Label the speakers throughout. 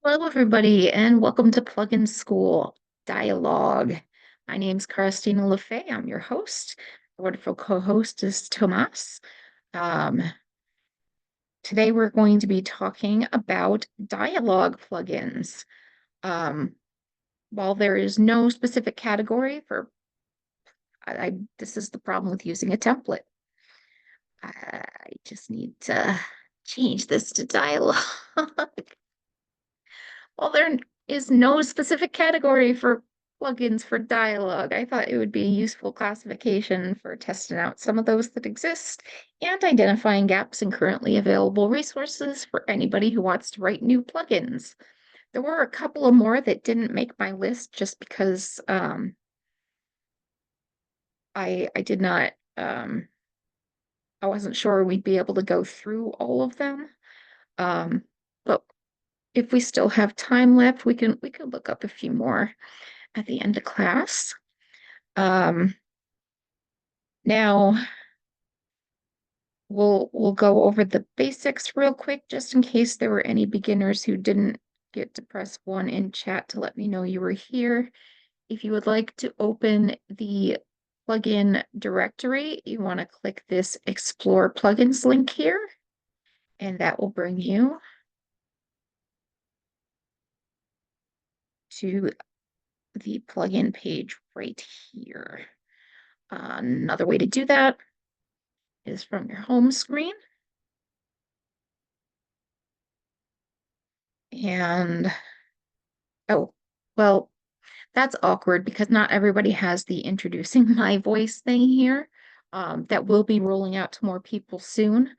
Speaker 1: Hello, everybody, and welcome to Plugin School Dialogue. My name's Karistina Lafae. I'm your host. The wonderful co-host is Tomas. Um, Today, we're going to be talking about dialogue plugins. Um, while there is no specific category for, this is the problem with using a template. I just need to change this to dialogue. Well, there is no specific category for plugins for dialogue. I thought it would be a useful classification for testing out some of those that exist and identifying gaps in currently available resources for anybody who wants to write new plugins. There were a couple of more that didn't make my list just because I did not I wasn't sure we'd be able to go through all of them. But if we still have time left, we can look up a few more at the end of class. Um, Now we'll go over the basics real quick, just in case there were any beginners who didn't get to press 1 in chat to let me know you were here. If you would like to open the plugin directory, you want to click this Explore Plugins link here, and that will bring you to the plugin page right here. Another way to do that is from your home screen. And, oh, well, that's awkward because not everybody has the introducing my voice thing here. That will be rolling out to more people soon.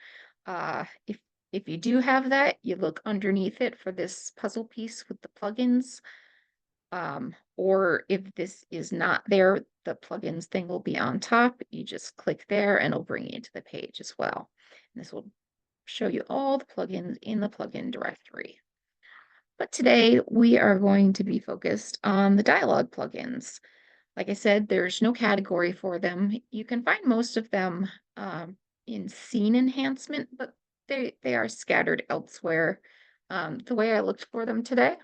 Speaker 1: If you do have that, you look underneath it for this puzzle piece with the plugins. Or if this is not there, the plugins thing will be on top. You just click there and it'll bring you to the page as well. And this will show you all the plugins in the plugin directory. But today we are going to be focused on the dialogue plugins. Like I said, there's no category for them. You can find most of them in scene enhancement, but they are scattered elsewhere. The way I looked for them today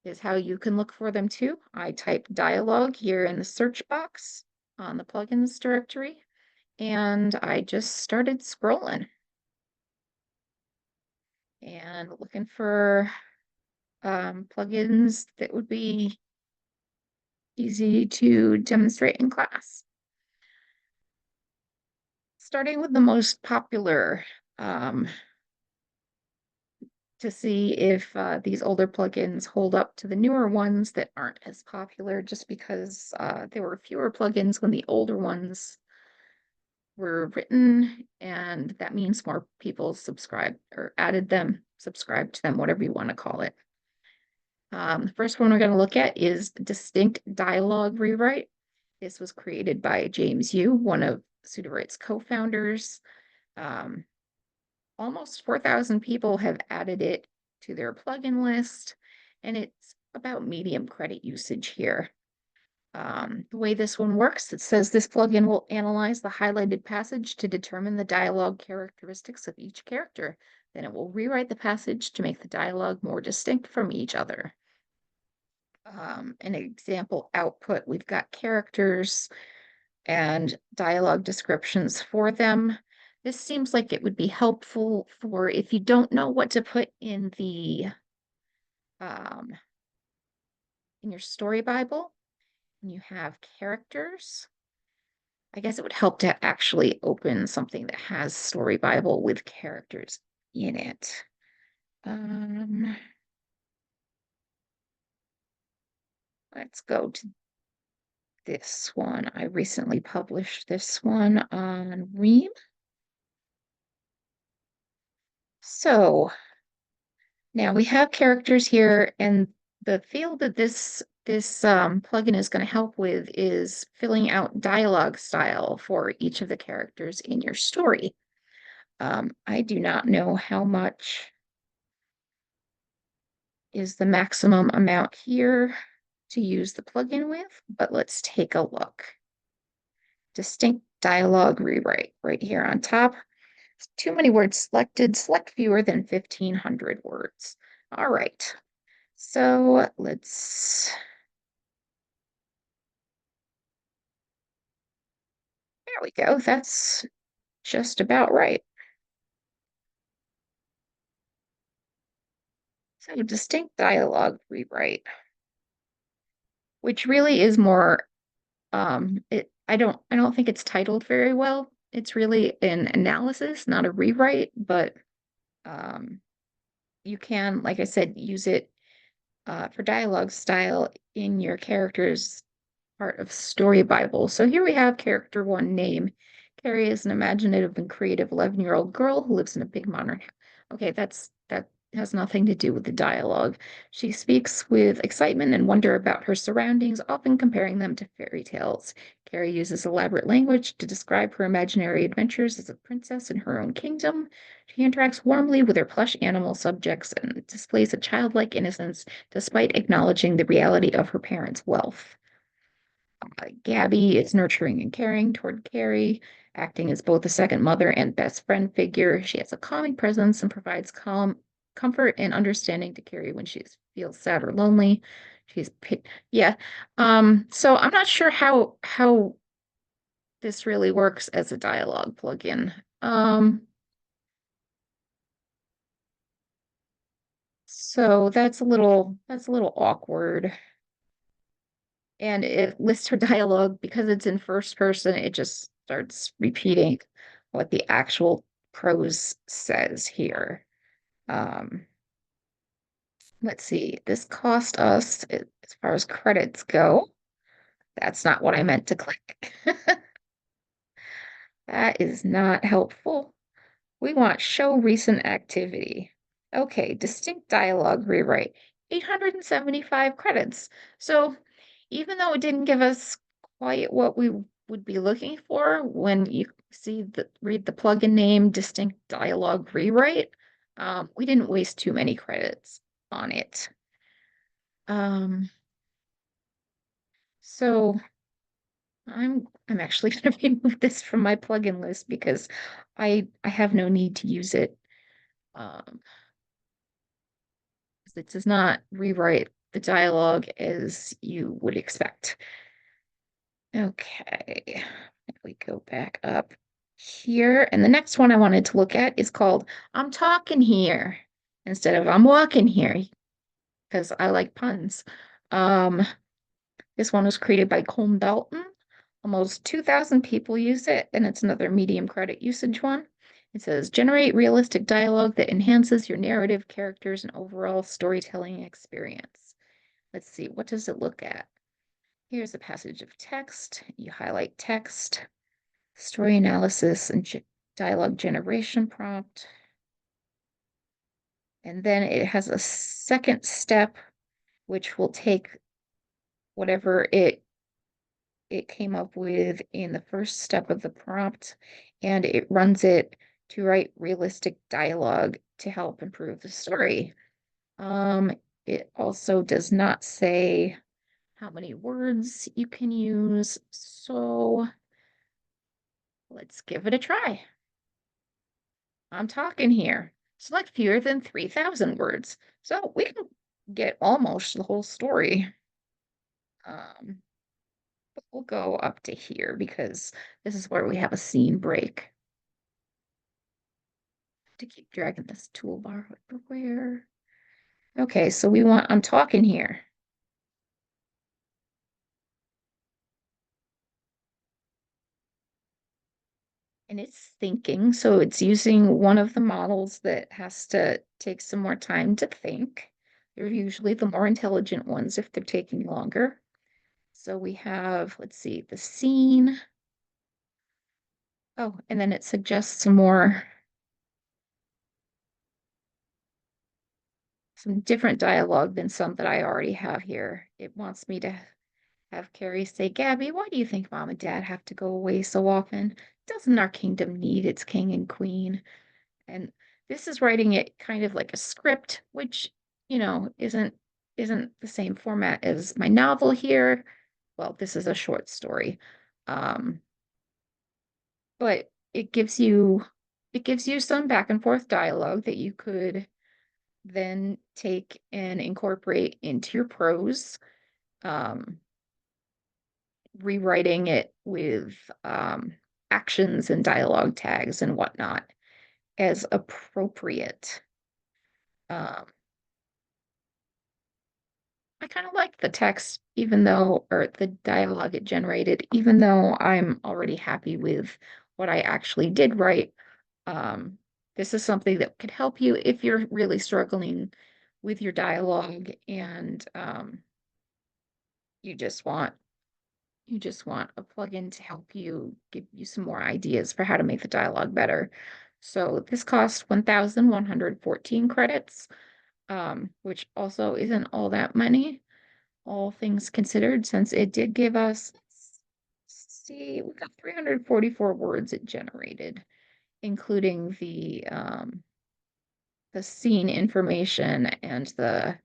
Speaker 1: is how you can look for them too. I typed dialogue here in the search box on the plugins directory, and I just started scrolling and looking for plugins that would be easy to demonstrate in class. Starting with the most popular, to see if these older plugins hold up to the newer ones that aren't as popular, just because there were fewer plugins when the older ones were written, and that means more people subscribed or added them, subscribed to them, whatever you want to call it. The first one we're going to look at is Distinct Dialogue Rewrite. This was created by James Yu, one of Sudowrite's co-founders. Almost 4,000 people have added it to their plugin list, and it's about medium credit usage here. The way this one works, it says this plugin will analyze the highlighted passage to determine the dialogue characteristics of each character. Then it will rewrite the passage to make the dialogue more distinct from each other. An example output, we've got characters and dialogue descriptions for them. This seems like it would be helpful for if you don't know what to put in the in your story Bible and you have characters. I guess it would help to actually open something that has story Bible with characters in it. Let's go to this one. I recently published this one on Ream. So now we have characters here, and the field that this plugin is going to help with is filling out dialogue style for each of the characters in your story. I do not know how much is the maximum amount here to use the plugin with, but let's take a look. Distinct dialogue rewrite right here on top. Too many words selected. Select fewer than 1,500 words. All right. So there we go. That's just about right. So distinct dialogue rewrite, which really is more, I don't think it's titled very well. It's really an analysis, not a rewrite, but um, you can, like I said, use it for dialogue style in your character's part of Story Bible. So here we have character one name. Carrie is an imaginative and creative 11-year-old girl who lives in a big modern house. Okay, that has nothing to do with the dialogue. She speaks with excitement and wonder about her surroundings, often comparing them to fairy tales. Carrie uses elaborate language to describe her imaginary adventures as a princess in her own kingdom. She interacts warmly with her plush animal subjects and displays a childlike innocence despite acknowledging the reality of her parents' wealth. Gabby is nurturing and caring toward Carrie, acting as both a second mother and best friend figure. She has a calming presence and provides comfort and understanding to Carrie when she feels sad or lonely. Yeah. So I'm not sure how this really works as a dialogue plugin. So that's a little awkward. And it lists her dialogue because it's in first person, it just starts repeating what the actual prose says here. Um, let's see, this cost us, as far as credits go, that's not what I meant to click. That is not helpful. We want show recent activity. Okay, distinct dialogue rewrite, 875 credits. So even though it didn't give us quite what we would be looking for when you read the plugin name, distinct dialogue rewrite, we didn't waste too many credits on it. So I'm actually going to remove this from my plugin list because I have no need to use it. Um, it does not rewrite the dialogue as you would expect. Okay, if we go back up here, and the next one I wanted to look at is called I'm Talking Here instead of I'm Walking Here because I like puns. Um, this one was created by Colm Dalton. Almost 2,000 people use it, and it's another medium credit usage one. It says generate realistic dialogue that enhances your narrative, characters, and overall storytelling experience. Let's see, what does it look at? Here's a passage of text. You highlight text, story analysis, and dialogue generation prompt. And then it has a second step, which will take whatever it came up with in the first step of the prompt, and it runs it to write realistic dialogue to help improve the story. It also does not say how many words you can use, so let's give it a try. I'm talking here. Select fewer than 3,000 words. So we can get almost the whole story. But we'll go up to here because this is where we have a scene break. To keep dragging this toolbar everywhere. Okay, so we want I'm talking here. And it's thinking, so it's using one of the models that has to take some more time to think. They're usually the more intelligent ones if they're taking longer. So we have, let's see, the scene. Oh, and then it suggests some different dialogue than some that I already have here. It wants me to have Carrie say, Gabby, why do you think mom and dad have to go away so often? Doesn't our kingdom need its king and queen? And this is writing it kind of like a script, which, isn't the same format as my novel here. Well, this is a short story. Um, but it gives you some back and forth dialogue that you could then take and incorporate into your prose, rewriting it with actions and dialogue tags and whatnot as appropriate. I kind of like the text, even though, or the dialogue it generated, even though I'm already happy with what I actually did write. This is something that could help you if you're really struggling with your dialogue and you just want a plugin to help you give you some more ideas for how to make the dialogue better. So this costs 1,114 credits, which also isn't all that money, all things considered, since it did give us, let's see, we got 344 words it generated, including the scene information and the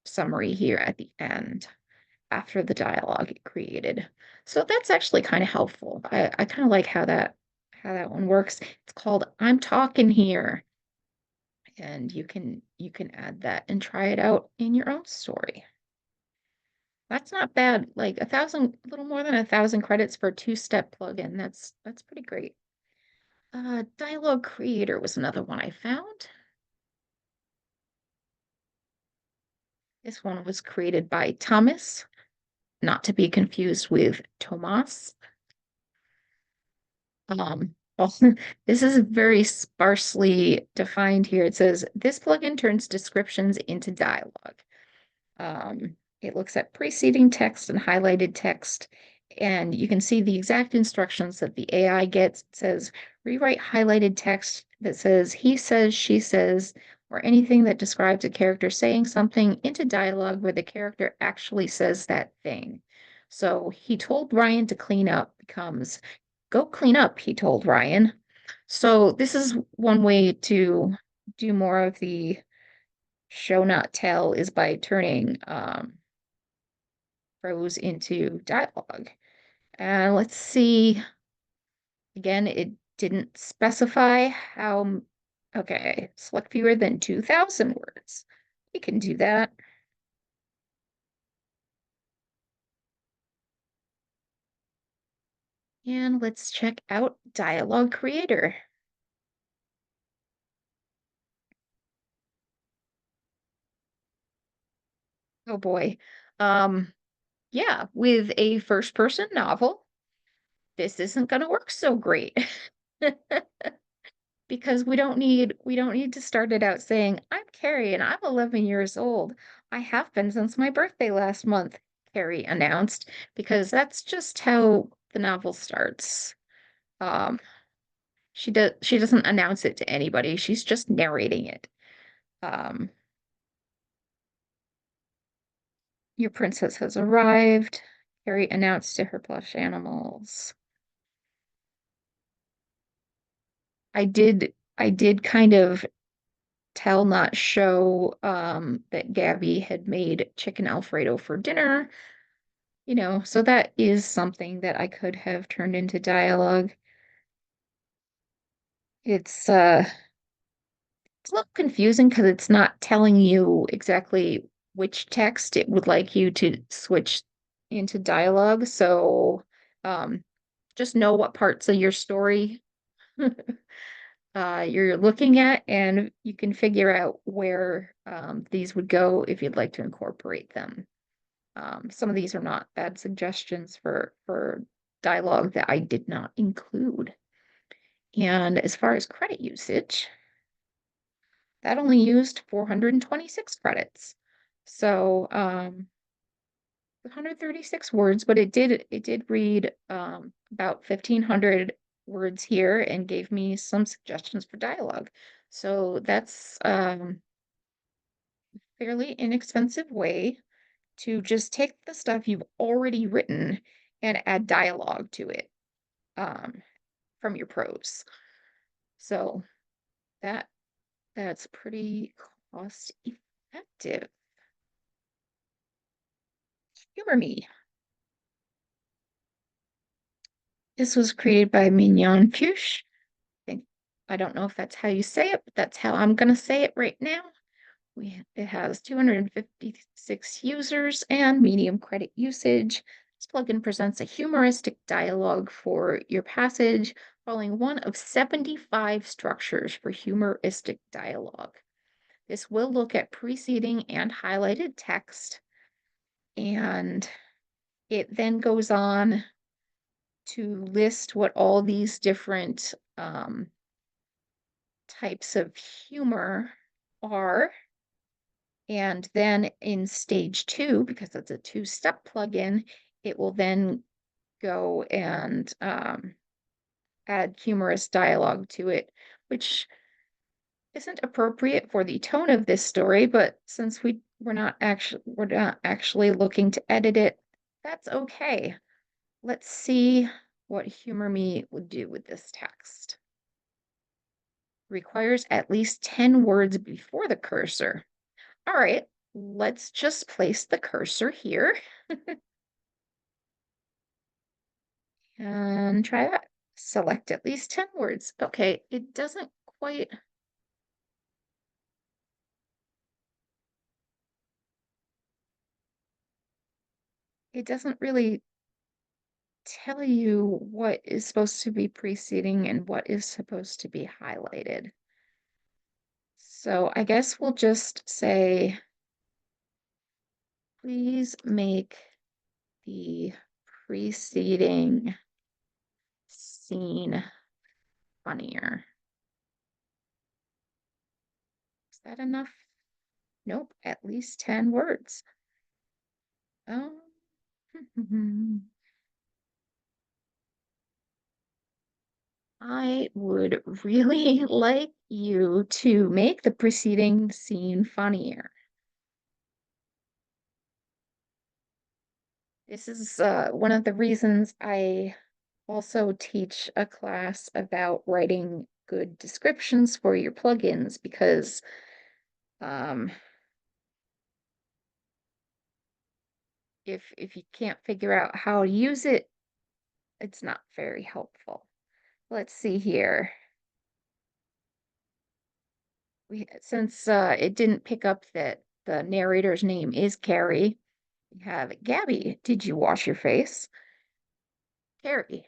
Speaker 1: summary here at the end after the dialogue it created. So that's actually kind of helpful. I kind of like how that one works. It's called I'm Talking Here. And you can add that and try it out in your own story. That's not bad. Like a little more than 1,000 credits for a two-step plugin. That's pretty great. Dialogue Creator was another one I found. This one was created by Thomas, not to be confused with Tomas. Well, this is very sparsely defined here. It says this plugin turns descriptions into dialogue. It looks at preceding text and highlighted text, and you can see the exact instructions that the AI gets. It says rewrite highlighted text that says he says, she says, or anything that describes a character saying something into dialogue where the character actually says that thing. So he told Ryan to clean up becomes go clean up, he told Ryan. So this is one way to do more of the show not tell is by turning prose into dialogue. And let's see, again, it didn't specify how, okay, select fewer than 2,000 words. We can do that. And let's check out Dialogue Creator. Oh boy. Yeah, with a first person novel, this isn't going to work so great. Because we don't need to start it out saying, I'm Carrie and I'm 11 years old. I have been since my birthday last month, Carrie announced, because that's just how the novel starts. Um, she doesn't announce it to anybody. She's just narrating it. Um, your princess has arrived. Carrie announced to her plush animals. I did kind of tell not show that Gabby had made chicken Alfredo for dinner, you know, so that is something that I could have turned into dialogue. It's it's a little confusing because it's not telling you exactly which text it would like you to switch into dialogue. So just know what parts of your story you're looking at, and you can figure out where these would go if you'd like to incorporate them. Some of these are not bad suggestions for dialogue that I did not include. And as far as credit usage, that only used 426 credits. So 136 words, but it did read about 1,500 words here and gave me some suggestions for dialogue. So that's fairly inexpensive way to just take the stuff you've already written and add dialogue to it from your prose. So that that's pretty cost effective. Humor Me. This was created by Mignon Fuchs. I don't know if that's how you say it, but that's how I'm gonna say it right now. It has 256 users and medium credit usage. This plugin presents a humoristic dialogue for your passage, following one of 75 structures for humoristic dialogue. This will look at preceding and highlighted text, and it then goes on to list what all these different types of humor are. And then in stage 2, because it's a 2-step plugin, it will then go and add humorous dialogue to it, which isn't appropriate for the tone of this story, but since we're not actually looking to edit it, that's okay. Let's see what Humor Me would do with this text. Requires at least 10 words before the cursor. All right, let's just place the cursor here and try that. Select at least 10 words. Okay, it doesn't quite. It doesn't really tell you what is supposed to be preceding and what is supposed to be highlighted. So I guess we'll just say, please make the preceding scene funnier. Is that enough? Nope, at least 10 words. Oh. I would really like you to make the preceding scene funnier. This is one of the reasons I also teach a class about writing good descriptions for your plugins, because if you can't figure out how to use it, it's not very helpful. Let's see here. Since it didn't pick up that the narrator's name is Carrie, we have Gabby. Did you wash your face? Carrie.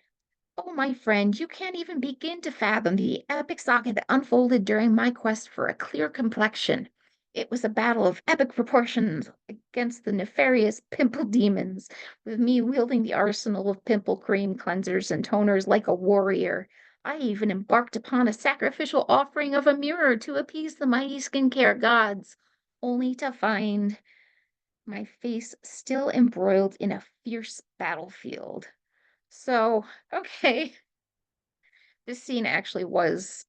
Speaker 1: Oh, my friend, you can't even begin to fathom the epic saga that unfolded during my quest for a clear complexion. It was a battle of epic proportions against the nefarious pimple demons, with me wielding the arsenal of pimple cream cleansers and toners like a warrior. I even embarked upon a sacrificial offering of a mirror to appease the mighty skincare gods, only to find my face still embroiled in a fierce battlefield. So, okay, this scene actually was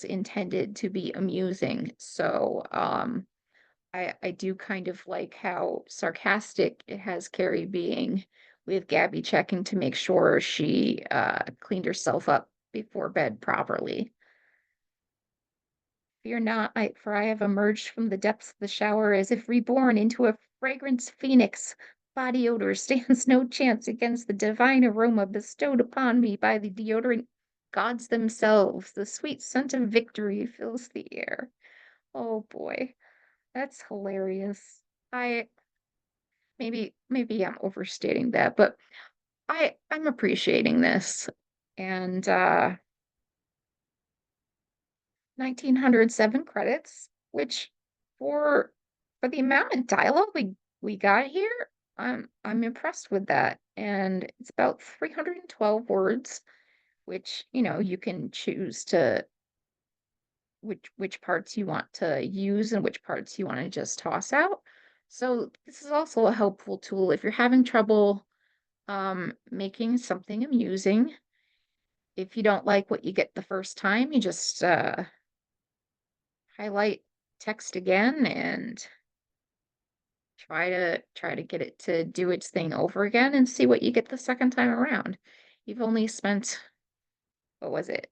Speaker 1: intended to be amusing. So, I do kind of like how sarcastic it has Carrie being, with Gabby checking to make sure she cleaned herself up before bed properly. Fear not, for I have emerged from the depths of the shower as if reborn into a fragrance phoenix. Body odor stands no chance against the divine aroma bestowed upon me by the deodorant gods themselves. The sweet scent of victory fills the air. Oh boy, that's hilarious. I maybe I'm overstating that, but I'm appreciating this. And 1907 credits, which for the amount of dialogue we got here, I'm impressed with that. And it's about 312 words, which, you can choose to which parts you want to use and which parts you want to just toss out. So this is also a helpful tool if you're having trouble making something amusing. If you don't like what you get the first time, you just highlight text again and try to get it to do its thing over again and see what you get the second time around. You've only spent, what was it?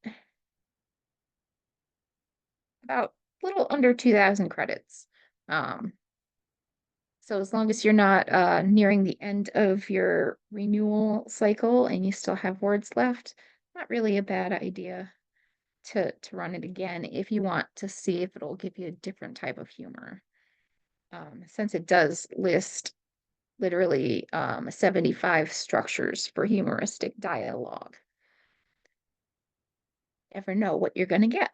Speaker 1: About a little under 2,000 credits. So as long as you're not nearing the end of your renewal cycle and you still have words left, not really a bad idea. to run it again if you want to see if it'll give you a different type of humor. Since it does list literally 75 structures for humoristic dialogue. Never know what you're going to get.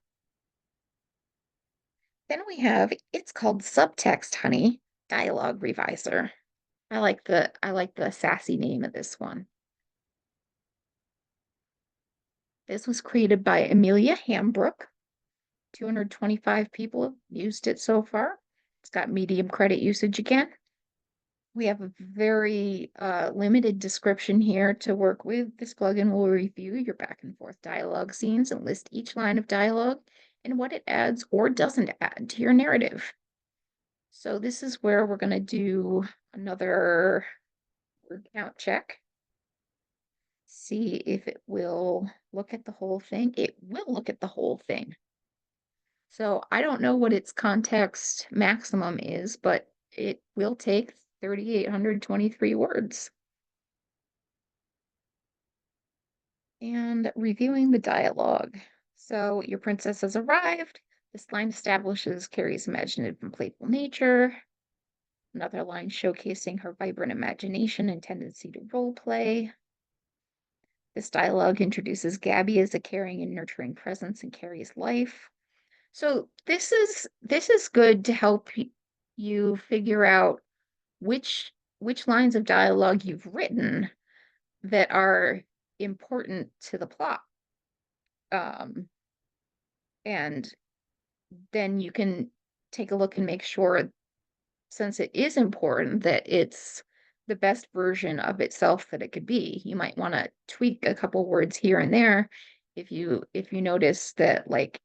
Speaker 1: Then we have, it's called Subtext Honey Dialogue Reviser. I like the sassy name of this one. This was created by Amelia Hambrook. 225 people have used it so far. It's got medium credit usage again. We have a very limited description here to work with. This plugin will review your back and forth dialogue scenes and list each line of dialogue and what it adds or doesn't add to your narrative. So this is where we're going to do another word count check. See if it will look at the whole thing. It will look at the whole thing. So I don't know what its context maximum is, but it will take 3,823 words. And reviewing the dialogue. So your princess has arrived. This line establishes Carrie's imaginative and playful nature. Another line showcasing her vibrant imagination and tendency to role play. This dialogue introduces Gabby as a caring and nurturing presence in Carrie's life. So this is good to help you figure out which lines of dialogue you've written that are important to the plot. And then you can take a look and make sure, since it is important, that it's the best version of itself that it could be. You might want to tweak a couple words here and there if you notice that, like,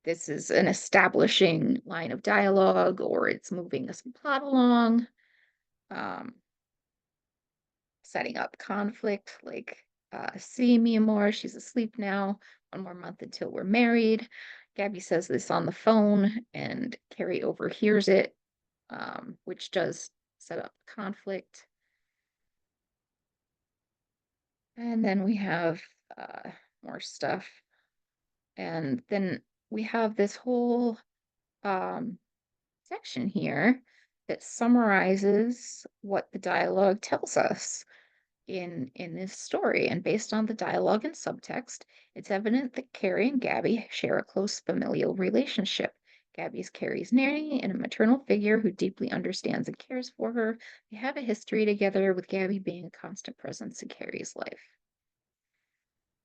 Speaker 1: this is an establishing line of dialogue or it's moving a plot along. Setting up conflict, like, see me more, she's asleep now, 1 more month until we're married. Gabby says this on the phone and Carrie overhears it, which does set up conflict. And then we have more stuff. And then we have this whole section here that summarizes what the dialogue tells us in this story. And based on the dialogue and subtext, it's evident that Carrie and Gabby share a close familial relationship. Gabby is Carrie's nanny and a maternal figure who deeply understands and cares for her. They have a history together, with Gabby being a constant presence in Carrie's life.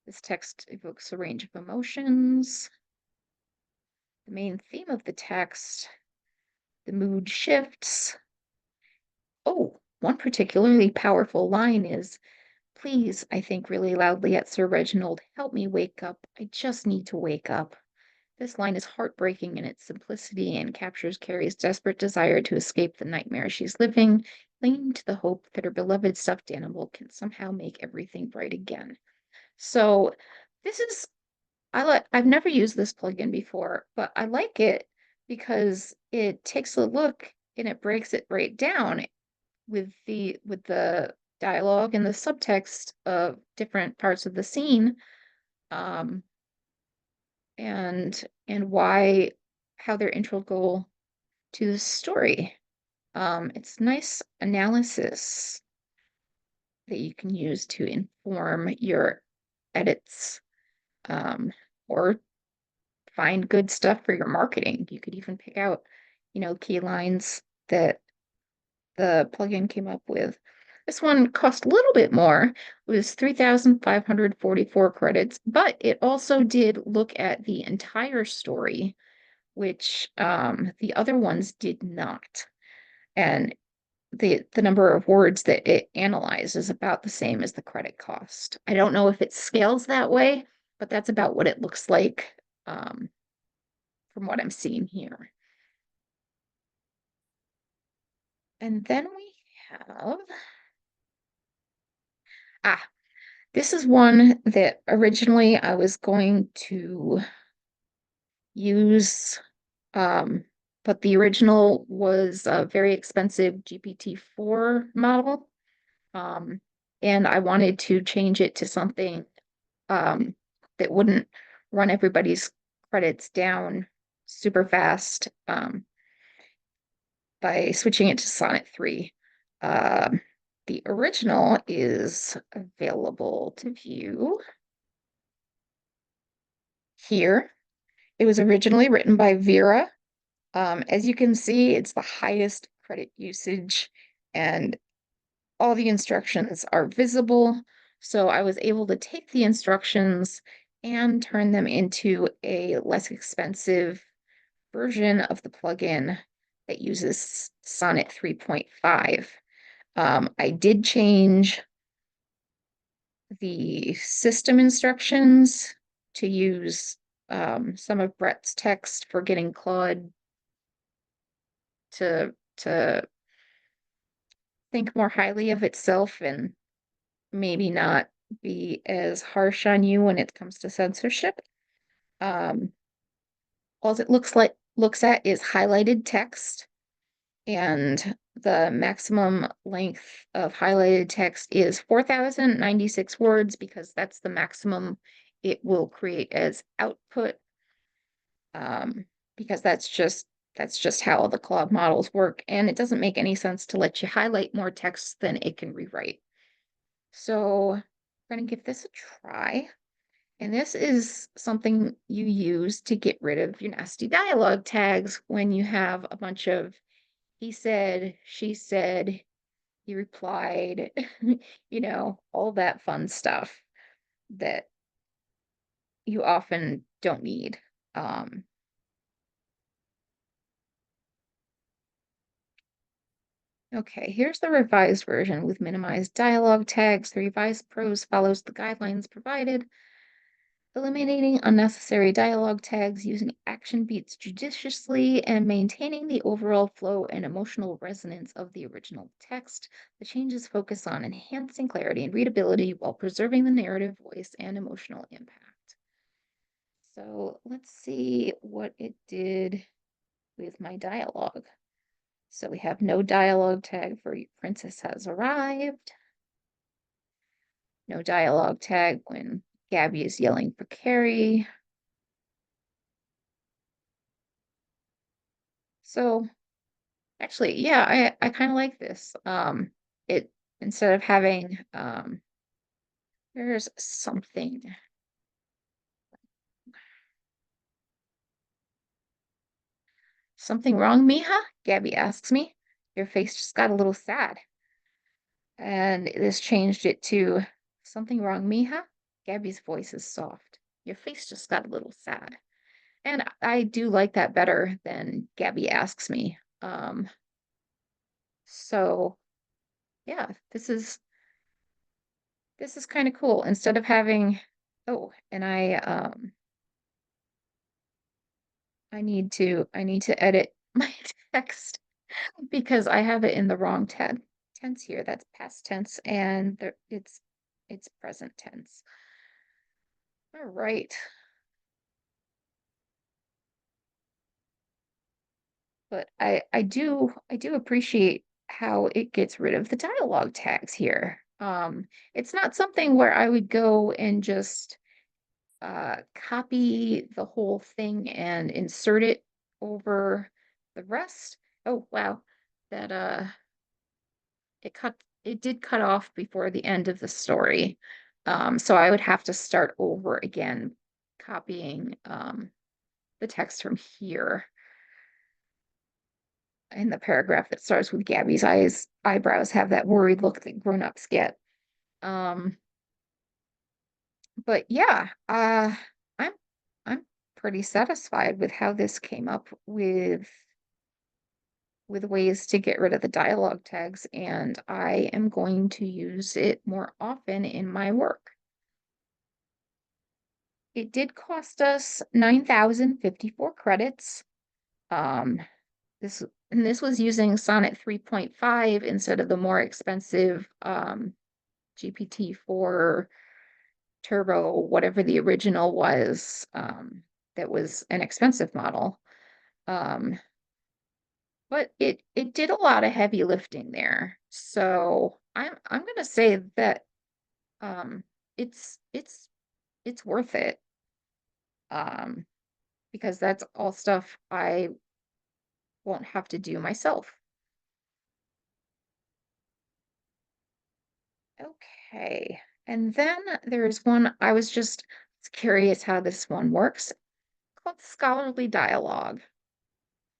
Speaker 1: This text evokes a range of emotions. The main theme of the text, the mood shifts. Oh, one particularly powerful line is, "Please," I think really loudly at Sir Reginald, "help me wake up. I just need to wake up." This line is heartbreaking in its simplicity and captures Carrie's desperate desire to escape the nightmare she's living, clinging to the hope that her beloved stuffed animal can somehow make everything right again. So this is, I've never used this plugin before, but I like it because it takes a look and it breaks it right down with the dialogue and the subtext of different parts of the scene, um, and why, how they're integral to the story. It's nice analysis that you can use to inform your edits, or find good stuff for your marketing. You could even pick out, key lines that the plugin came up with. This one cost a little bit more. It was 3,544 credits, but it also did look at the entire story, which the other ones did not. And the number of words that it analyzed is about the same as the credit cost. I don't know if it scales that way, but that's about what it looks like, from what I'm seeing here. And then we have, this is one that originally I was going to use, but the original was a very expensive GPT-4 model. And I wanted to change it to something that wouldn't run everybody's credits down super fast by switching it to Sonnet 3. The original is available to view here. It was originally written by Vera. As you can see, it's the highest credit usage and all the instructions are visible. So I was able to take the instructions and turn them into a less expensive version of the plugin that uses Sonnet 3.5. I did change the system instructions to use some of Brett's text for getting Claude to think more highly of itself and maybe not be as harsh on you when it comes to censorship. All it looks at is highlighted text, and the maximum length of highlighted text is 4,096 words because that's the maximum it will create as output. Because that's just how the Claude models work, and it doesn't make any sense to let you highlight more text than it can rewrite. So I'm going to give this a try. And this is something you use to get rid of your nasty dialogue tags when you have a bunch of he said, she said, he replied, all that fun stuff that you often don't need. Okay, here's the revised version with minimized dialogue tags. The revised prose follows the guidelines provided, eliminating unnecessary dialogue tags, using action beats judiciously, and maintaining the overall flow and emotional resonance of the original text. The changes focus on enhancing clarity and readability while preserving the narrative voice and emotional impact. So let's see what it did with my dialogue. So we have no dialogue tag for Princess has arrived. No dialogue tag when Gabby is yelling for Carrie. So actually, yeah, I kind of like this. It instead of having there's something wrong, Mija? Gabby asks me. Your face just got a little sad. And this changed it to something wrong, Mija? Gabby's voice is soft. Your face just got a little sad. And I do like that better than Gabby asks me. So yeah, this is kind of cool. Instead of having, oh, and I need to edit my text because I have it in the wrong tense here. That's past tense, and it's present tense. All right. But I do appreciate how it gets rid of the dialogue tags here. It's not something where I would go and just copy the whole thing and insert it over the rest. Oh wow, that it did cut off before the end of the story. So I would have to start over again, copying the text from here in the paragraph that starts with Gabby's eyebrows have that worried look that grown-ups get. But yeah, I'm pretty satisfied with how this came up with ways to get rid of the dialogue tags, and I am going to use it more often in my work. It did cost us 9,054 credits. This was using Sonnet 3.5 instead of the more expensive GPT-4 Turbo, whatever the original was, that was an expensive model. But it did a lot of heavy lifting there. So I'm gonna say that it's worth it. because that's all stuff I won't have to do myself. Okay. And then there's one I was just curious how this one works, called scholarly dialogue.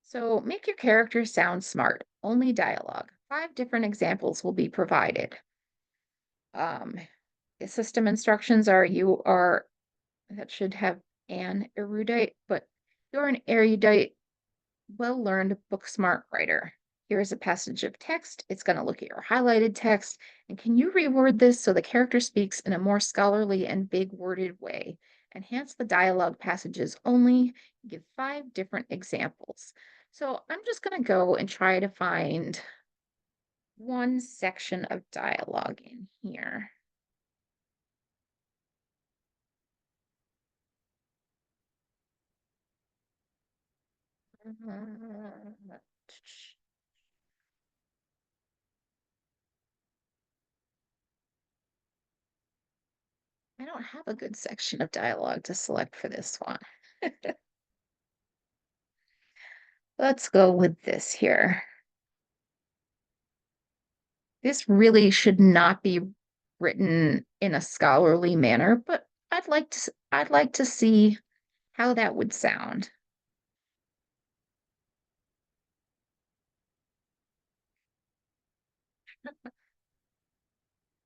Speaker 1: So make your character sound smart, only dialogue. 5 different examples will be provided. Um, the system instructions are that should have an erudite, but you're an erudite, well-learned, book-smart writer. Here is a passage of text. It's going to look at your highlighted text. And can you reword this so the character speaks in a more scholarly and big-worded way? Enhance the dialogue passages only. Give 5 different examples. So I'm just going to go and try to find one section of dialogue in here. I don't have a good section of dialogue to select for this one. Let's go with this here. This really should not be written in a scholarly manner, but I'd like to see how that would sound.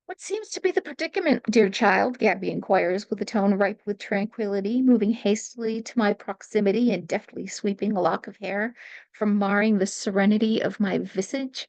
Speaker 1: What seems to be the predicament, dear child? Gabby inquires with a tone ripe with tranquility, moving hastily to my proximity and deftly sweeping a lock of hair from marring the serenity of my visage.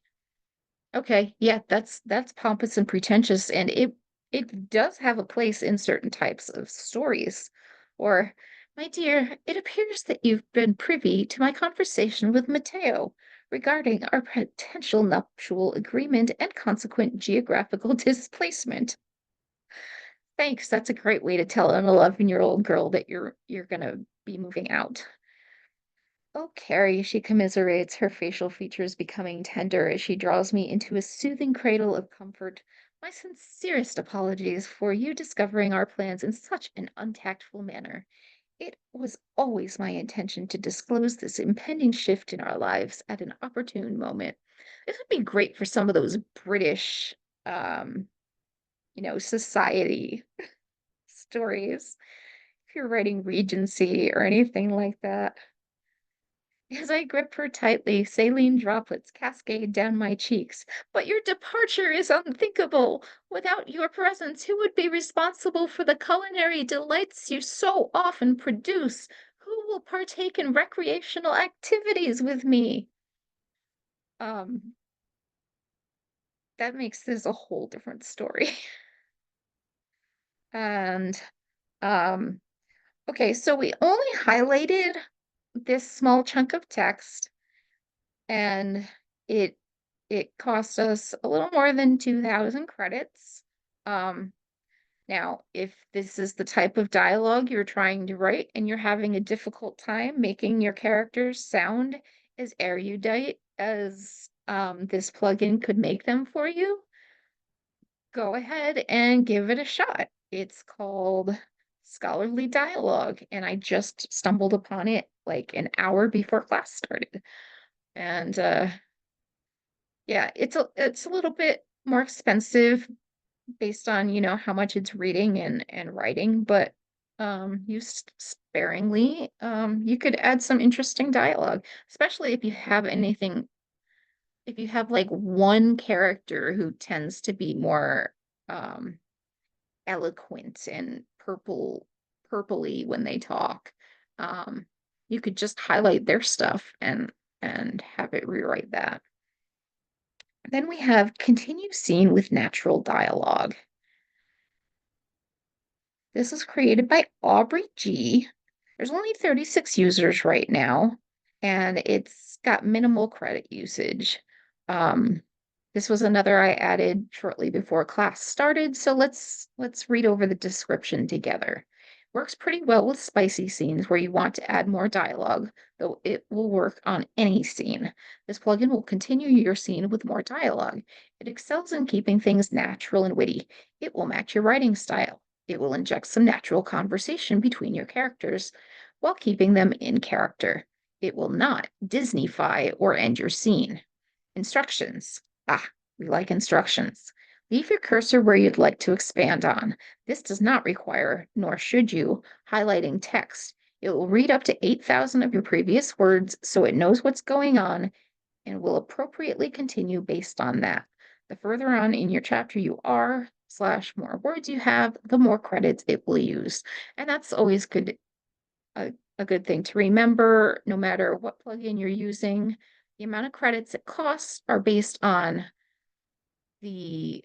Speaker 1: Okay, yeah, that's pompous and pretentious, and it does have a place in certain types of stories. Or, my dear, it appears that you've been privy to my conversation with Matteo regarding our potential nuptial agreement and consequent geographical displacement. Thanks, that's a great way to tell an 11-year-old girl that you're gonna be moving out. Oh, Carrie, she commiserates, her facial features becoming tender as she draws me into a soothing cradle of comfort. My sincerest apologies for you discovering our plans in such an untactful manner. It was always my intention to disclose this impending shift in our lives at an opportune moment. This would be great for some of those British, um, society stories. If you're writing Regency or anything like that. As I grip her tightly, saline droplets cascade down my cheeks. But your departure is unthinkable. Without your presence, who would be responsible for the culinary delights you so often produce? Who will partake in recreational activities with me? Um, that makes this a whole different story. And um, okay, so we only highlighted this small chunk of text, and it it cost us a little more than 2,000 credits. Um, Now, if this is the type of dialogue you're trying to write and you're having a difficult time making your characters sound as erudite as this plugin could make them for you, go ahead and give it a shot. It's called Scholarly Dialogue, and I just stumbled upon it like an hour before class started. And yeah, it's a little bit more expensive based on, how much it's reading and writing, but used sparingly, you could add some interesting dialogue, especially if you have like one character who tends to be more um eloquent and purpley when they talk. Um, you could just highlight their stuff and have it rewrite that. Then we have continue scene with natural dialogue. This was created by Aubrey G. There's only 36 users right now, and it's got minimal credit usage. Um, this was another I added shortly before class started, so let's read over the description together. Works pretty well with spicy scenes where you want to add more dialogue, though it will work on any scene. This plugin will continue your scene with more dialogue. It excels in keeping things natural and witty. It will match your writing style. It will inject some natural conversation between your characters while keeping them in character. It will not Disneyfy or end your scene. Instructions. We like instructions. Leave your cursor where you'd like to expand on. This does not require, nor should you, highlighting text. It will read up to 8,000 of your previous words so it knows what's going on and will appropriately continue based on that. The further on in your chapter you are, / more words you have, the more credits it will use. And that's always good, a good thing to remember, no matter what plugin you're using. The amount of credits it costs are based on the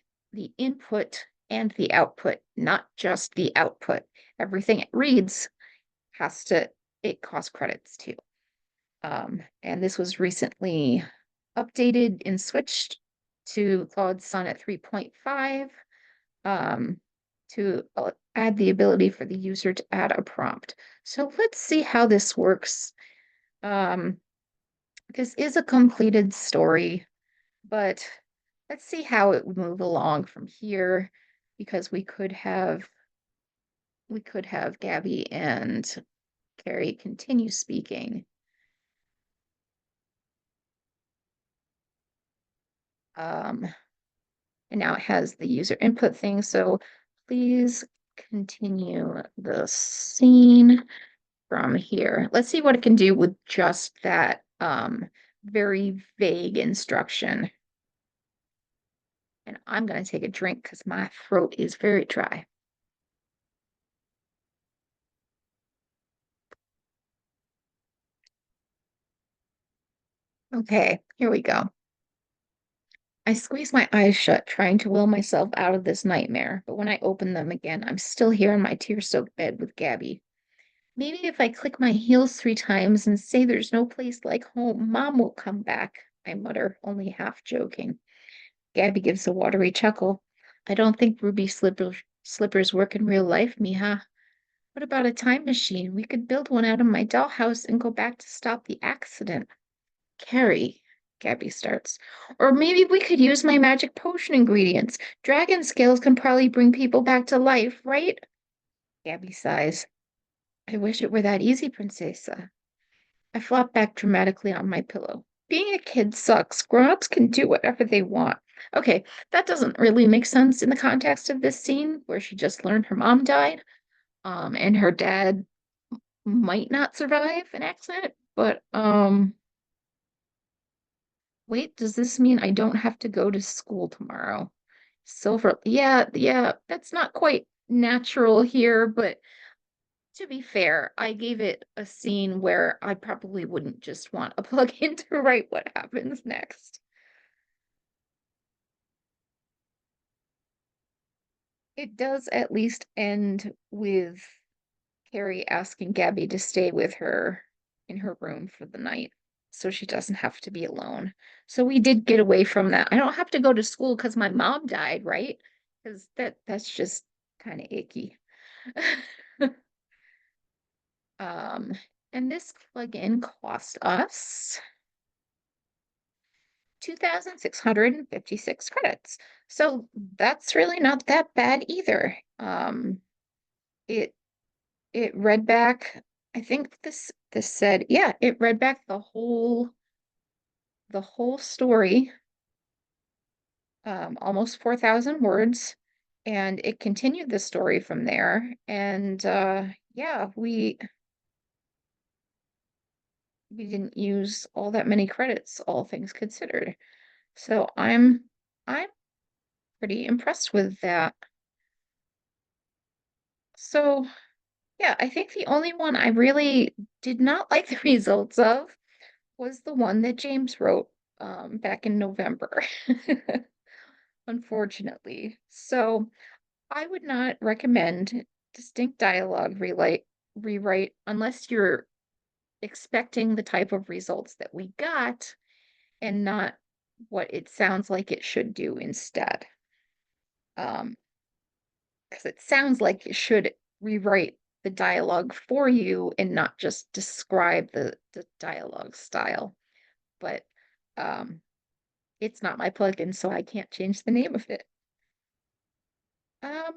Speaker 1: input and the output, not just the output. Everything it reads it costs credits too. And this was recently updated and switched to Claude Sonnet 3.5 to add the ability for the user to add a prompt. So let's see how this works. This is a completed story, but let's see how it would move along from here, because we could have Gabby and Carrie continue speaking. And now it has the user input thing. So please continue the scene from here. Let's see what it can do with just that very vague instruction. And I'm going to take a drink because my throat is very dry. Okay, here we go. I squeeze my eyes shut, trying to will myself out of this nightmare, but when I open them again, I'm still here in my tear-soaked bed with Gabby. Maybe if I click my heels 3 times and say there's no place like home, Mom will come back, I mutter, only half joking. Gabby gives a watery chuckle. I don't think ruby slippers work in real life, Mija. What about a time machine? We could build one out of my dollhouse and go back to stop the accident. Carrie, Gabby starts. Or maybe we could use my magic potion ingredients. Dragon scales can probably bring people back to life, right? Gabby sighs. I wish it were that easy, Princesa. I flop back dramatically on my pillow. Being a kid sucks. Grown-ups can do whatever they want. Okay, that doesn't really make sense in the context of this scene where she just learned her mom died, and her dad might not survive an accident, but wait, does this mean I don't have to go to school tomorrow? Silver, yeah, that's not quite natural here, but to be fair, I gave it a scene where I probably wouldn't just want a plugin to write what happens next. It does at least end with Carrie asking Gabby to stay with her in her room for the night so she doesn't have to be alone. So we did get away from that. I don't have to go to school because my mom died, right? Because that's just kind of icky. Um, and this plugin cost us 2,656 credits. So that's really not that bad either. It it read back, I think this said, yeah, it read back the whole story, almost 4,000 words, and it continued the story from there. And yeah, we didn't use all that many credits, all things considered. So I'm pretty impressed with that. So yeah, I think the only one I really did not like the results of was the one that James wrote back in November, unfortunately. So I would not recommend distinct dialogue rewrite unless you're expecting the type of results that we got and not what it sounds like it should do instead. Because it sounds like it should rewrite the dialogue for you and not just describe the dialogue style. But it's not my plugin, so I can't change the name of it. Um,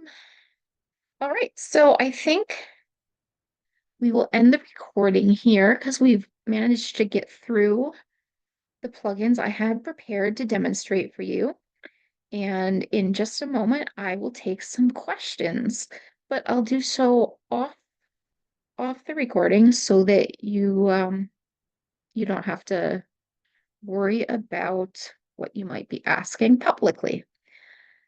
Speaker 1: All right, so I think we will end the recording here because we've managed to get through the plugins I had prepared to demonstrate for you. And in just a moment, I will take some questions, but I'll do so off the recording so that you don't have to worry about what you might be asking publicly.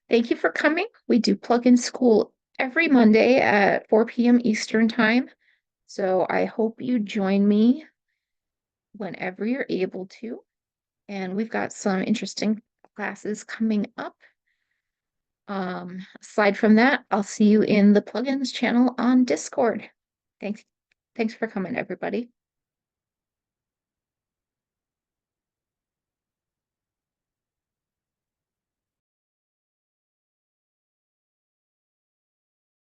Speaker 1: Thank you for coming. We do Plugin School every Monday at 4 p.m. Eastern Time. So I hope you join me whenever you're able to. And we've got some interesting classes coming up. Aside from that, I'll see you in the plugins channel on Discord. Thanks. Thanks for coming, everybody.